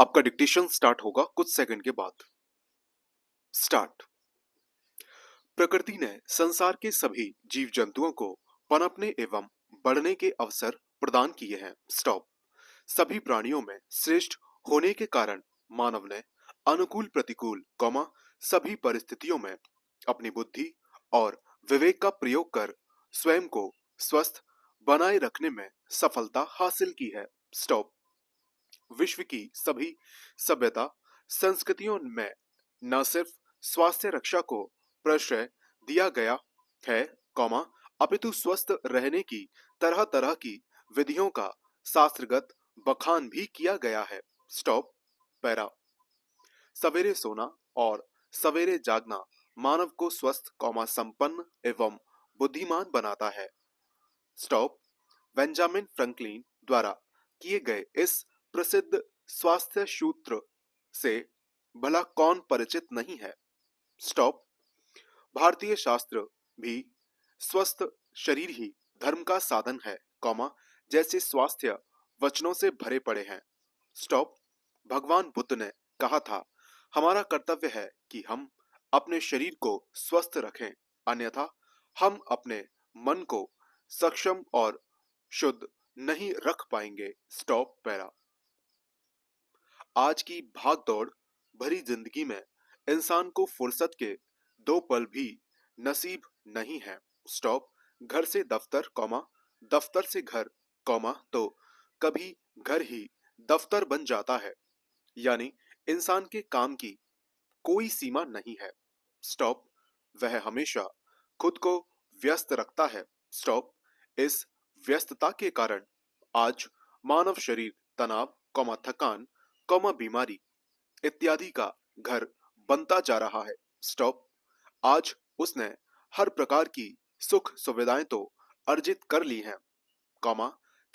आपका dictation start होगा कुछ सेकंड के बाद। स्टार्ट। प्रकृति ने संसार के सभी जीव जंतुओं को पनपने एवं बढ़ने के अवसर प्रदान किए हैं। स्टॉप। सभी प्राणियों में श्रेष्ठ होने के कारण मानव ने अनुकूल प्रतिकूल सभी परिस्थितियों में अपनी बुद्धि और विवेक का प्रयोग कर स्वयं को स्वस्थ बनाए रखने में सफलता हासिल की है। स्टॉप। विश्व की सभी सभ्यता संस्कृतियों में न सिर्फ स्वास्थ्य रक्षा को प्रश्रय दिया गया है, अपितु स्वस्थ रहने की तरह तरह की विधियों का शास्त्रगत बखान भी किया गया है। स्टॉप। पैरा। सवेरे सोना और सवेरे जागना मानव को स्वस्थ संपन्न एवं बुद्धिमान बनाता है। स्टॉप। बेंजामिन फ्रैंकलिन द्वारा किए गए इस प्रसिद्ध स्वास्थ्य सूत्र से भला कौन परिचित नहीं है। स्टॉप। भारतीय शास्त्र भी स्वस्थ शरीर ही धर्म का साधन है, जैसे स्वास्थ्य वचनों से भरे पड़े हैं। स्टॉप। भगवान बुद्ध ने कहा था, हमारा कर्तव्य है कि हम अपने शरीर को स्वस्थ रखें, अन्यथा हम अपने मन को सक्षम और शुद्ध नहीं रख पाएंगे। स्टॉप। पैरा। आज की भागदौड़ भरी जिंदगी में इंसान को फुर्सत के दो पल भी नसीब नहीं है। स्टॉप। घर से दफ्तर, दफ्तर से घर, तो कभी घर ही दफ्तर बन जाता है, यानी इंसान के काम की कोई सीमा नहीं है। स्टॉप। वह हमेशा खुद को व्यस्त रखता है। स्टॉप। इस व्यस्तता के कारण आज मानव शरीर तनाव, थकान, बीमारी इत्यादि का घर बनता जा रहा है। स्टॉप। आज उसने हर प्रकार की सुख सुविधाएं तो अर्जित कर ली हैं,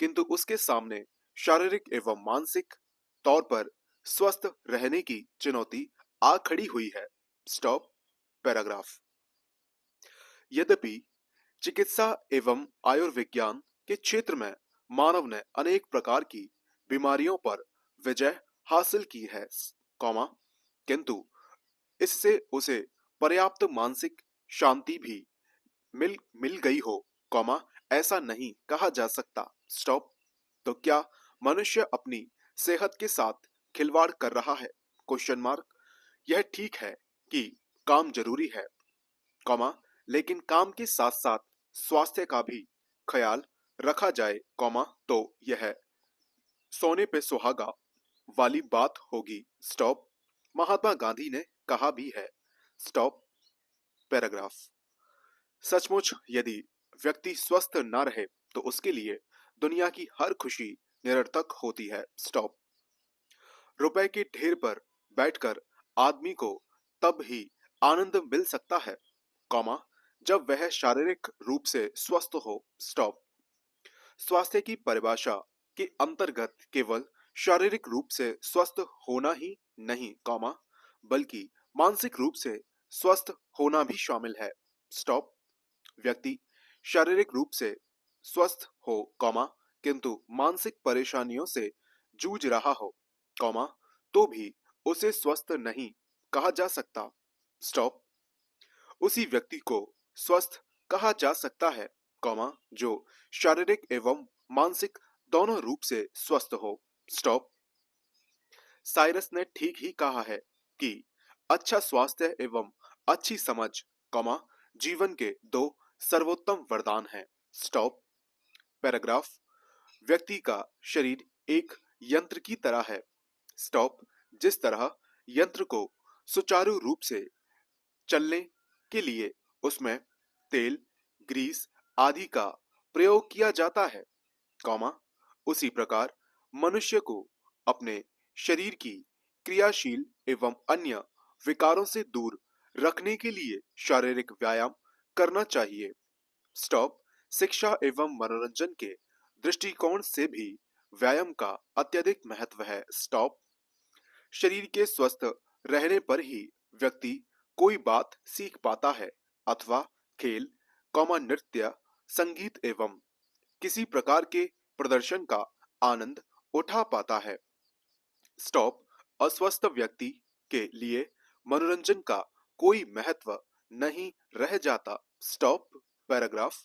किंतु उसके सामने शारीरिक एवं मानसिक तौर पर स्वस्थ रहने की चुनौती आ खड़ी हुई है। स्टॉप। पैराग्राफ। यद्यपि चिकित्सा एवं आयुर्विज्ञान के क्षेत्र में मानव ने अनेक प्रकार की बीमारियों पर विजय हासिल की है, किंतु इससे उसे पर्याप्त मानसिक शांति भी मिल मिल गई हो, ऐसा नहीं कहा जा सकता। स्टॉप। तो क्या मनुष्य अपनी सेहत के साथ खिलवाड़ कर रहा है? Question mark. यह ठीक है कि काम जरूरी है, लेकिन काम के साथ साथ स्वास्थ्य का भी ख्याल रखा जाए, तो यह सोने पे सुहागा वाली बात होगी। स्टॉप। महात्मा गांधी ने कहा भी है। स्टॉप। पैराग्राफ। सचमुच यदि व्यक्ति स्वस्थ न रहे तो उसके लिए दुनिया की हर खुशी निरर्थक होती है। स्टॉप। रुपए के ढेर पर बैठकर आदमी को तब ही आनंद मिल सकता है, जब वह शारीरिक रूप से स्वस्थ हो। स्टॉप। स्वास्थ्य की परिभाषा के अंतर्गत केवल शारीरिक रूप से स्वस्थ होना ही नहीं, बल्कि मानसिक रूप से स्वस्थ होना भी शामिल है। स्टॉप। व्यक्ति शारीरिक रूप से स्वस्थ हो, किंतु मानसिक परेशानियों से जूझ रहा हो, तो भी उसे स्वस्थ नहीं कहा जा सकता। स्टॉप। उसी व्यक्ति को स्वस्थ कहा जा सकता है, जो शारीरिक एवं मानसिक दोनों रूप से स्वस्थ हो। स्टॉप। साइरस ने ठीक ही कहा है कि अच्छा स्वास्थ्य एवं अच्छी समझ, जीवन के दो सर्वोत्तम वरदान हैं। स्टॉप। पैराग्राफ। व्यक्ति का शरीर एक यंत्र की तरह है। स्टॉप। जिस तरह यंत्र को सुचारू रूप से चलने के लिए उसमें तेल, ग्रीस आदि का प्रयोग किया जाता है, उसी प्रकार मनुष्य को अपने शरीर की क्रियाशील एवं अन्य विकारों से दूर रखने के लिए शारीरिक व्यायाम करना चाहिए। स्टॉप। शिक्षा एवं मनोरंजन के दृष्टिकोण से भी व्यायाम का अत्यधिक महत्व है। स्टॉप। शरीर के स्वस्थ रहने पर ही व्यक्ति कोई बात सीख पाता है अथवा खेल, नृत्य, संगीत एवं किसी प्रकार के प्रदर्शन का आनंद उठा पाता है। स्टॉप। अस्वस्थ व्यक्ति के लिए मनोरंजन का कोई महत्व नहीं रह जाता। Stop paragraph.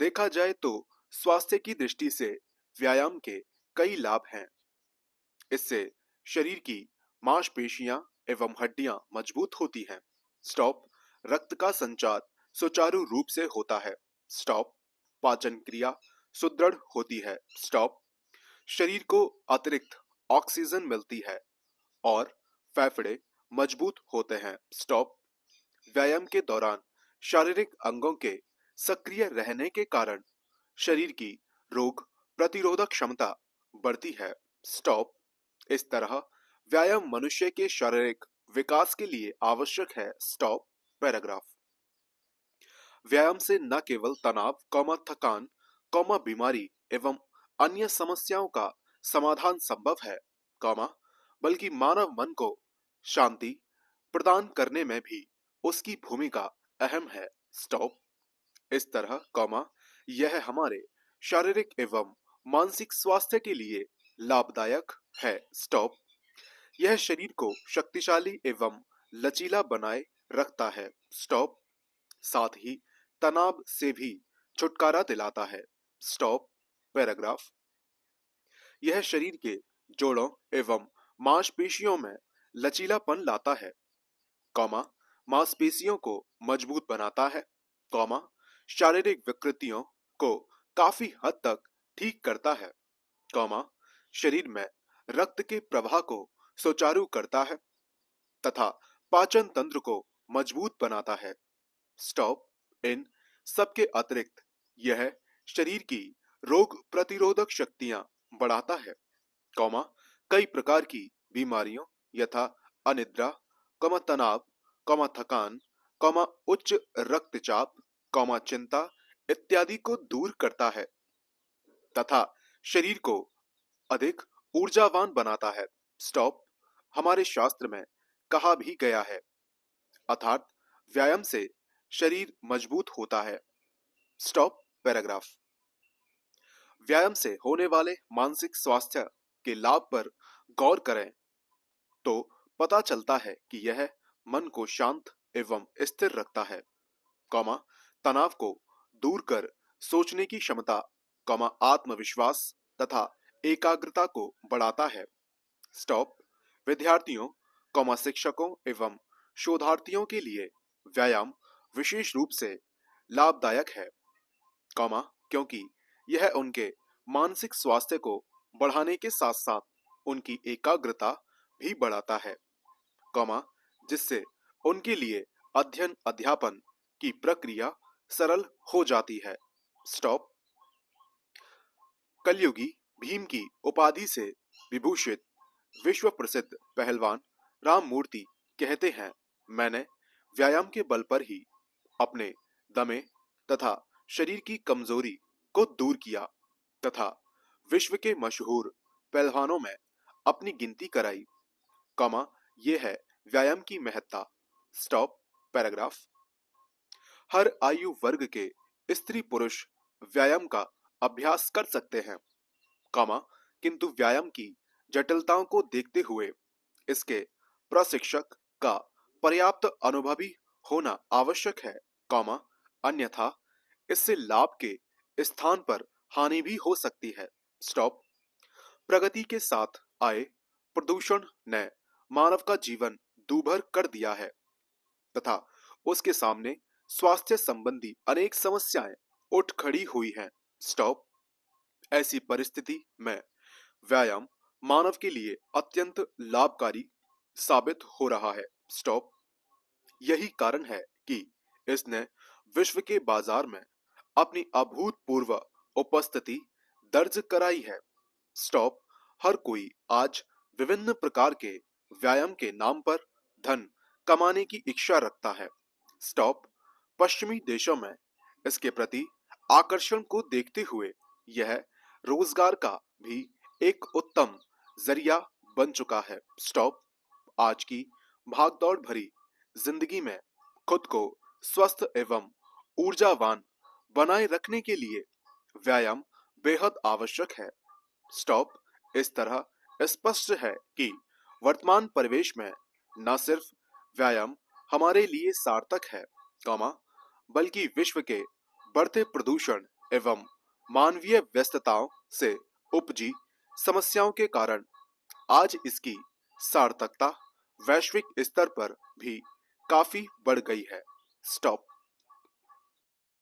देखा जाए तो स्वास्थ्य की दृष्टि से व्यायाम के कई लाभ हैं। इससे शरीर की मांसपेशियां एवं हड्डियां मजबूत होती हैं। स्टॉप। रक्त का संचार सुचारू रूप से होता है। स्टॉप। पाचन क्रिया सुदृढ़ होती है। स्टॉप। शरीर को अतिरिक्त ऑक्सीजन मिलती है और फेफड़े मजबूत होते हैं। स्टॉप। व्यायाम के दौरान शारीरिक अंगों के सक्रिय रहने के कारण शरीर की रोग प्रतिरोधक क्षमता बढ़ती है। स्टॉप। इस तरह व्यायाम मनुष्य के शारीरिक विकास के लिए आवश्यक है। Stop paragraph. व्यायाम से न केवल तनाव थकान बीमारी एवं अन्य समस्याओं का समाधान संभव है बल्कि मानव मन को शांति प्रदान करने में भी उसकी भूमिका अहम है। स्टॉप। इस तरह यह हमारे शारीरिक एवं मानसिक स्वास्थ्य के लिए लाभदायक है। स्टॉप। यह शरीर को शक्तिशाली एवं लचीला बनाए रखता है। स्टॉप। साथ ही तनाव से भी छुटकारा दिलाता है। Stop paragraph. यह शरीर के जोड़ों एवं मांसपेशियों में लचीलापन लाता है मांसपेशियों को मजबूत बनाता है शारीरिक विकृतियों को काफी हद तक ठीक करता है शरीर में रक्त के प्रवाह को सुचारू करता है तथा पाचन तंत्र को मजबूत बनाता है। स्टॉप। इन सबके अतिरिक्त यह शरीर की रोग प्रतिरोधक शक्तियां बढ़ाता है कई प्रकार की बीमारियों यथा अनिद्रा तनाव थकान उच्च रक्तचाप चिंता इत्यादि को दूर करता है तथा शरीर को अधिक ऊर्जावान बनाता है। स्टॉप। हमारे शास्त्र में कहा भी गया है अर्थात व्यायाम से शरीर मजबूत होता है। Stop paragraph. व्यायाम से होने वाले मानसिक स्वास्थ्य के लाभ पर गौर करें तो पता चलता है कि यह मन को शांत एवं स्थिर रखता है तनाव को दूर कर सोचने की क्षमता आत्मविश्वास तथा एकाग्रता को बढ़ाता है। स्टॉप। विद्यार्थियों शिक्षकों एवं शोधार्थियों के लिए व्यायाम विशेष रूप से लाभदायक है क्योंकि यह उनके मानसिक स्वास्थ्य को बढ़ाने के साथ साथ उनकी एकाग्रता भी बढ़ाता है जिससे उनके लिए अध्ययन अध्यापन की प्रक्रिया सरल हो जाती है। स्टॉप। कलयुगी भीम की उपाधि से विभूषित विश्व प्रसिद्ध पहलवान राम मूर्ति कहते हैं, मैंने व्यायाम के बल पर ही अपने दमे तथा शरीर की कमजोरी को दूर किया तथा विश्व के मशहूर पहलवानों में अपनी गिनती कराई ये है व्यायाम की महत्ता। Stop paragraph. हर आयु वर्ग के स्त्री पुरुष व्यायाम का अभ्यास कर सकते हैं किंतु व्यायाम की जटिलताओं को देखते हुए इसके प्रशिक्षक का पर्याप्त अनुभवी होना आवश्यक है अन्यथा इससे लाभ के स्थान पर हानि भी हो सकती है। स्टॉप। प्रगति के साथ आए प्रदूषण ने मानव का जीवन दूभर कर दिया है तथा उसके सामने स्वास्थ्य संबंधी अनेक समस्याएं उठ खड़ी हुई हैं। स्टॉप। ऐसी परिस्थिति में व्यायाम मानव के लिए अत्यंत लाभकारी साबित हो रहा है। स्टॉप। यही कारण है कि इसने विश्व के बाजार में अपनी अभूतपूर्व उपस्थिति दर्ज कराई है। स्टॉप। हर कोई आज विभिन्न प्रकार के व्यायाम के नाम पर धन कमाने की इच्छा रखता है। स्टॉप। पश्चिमी देशों में इसके प्रति आकर्षण को देखते हुए यह रोजगार का भी एक उत्तम जरिया बन चुका है। स्टॉप। आज की भागदौड़ भरी जिंदगी में खुद को स्वस्थ एवं ऊर्जावान बनाए रखने के लिए व्यायाम बेहद आवश्यक है। स्टॉप। इस तरह स्पष्ट है कि वर्तमान परिवेश में न सिर्फ व्यायाम हमारे लिए सार्थक है, कॉमा, बल्कि विश्व के बढ़ते प्रदूषण एवं मानवीय व्यस्तताओं से उपजी समस्याओं के कारण आज इसकी सार्थकता वैश्विक स्तर पर भी काफी बढ़ गई है। स्टॉप।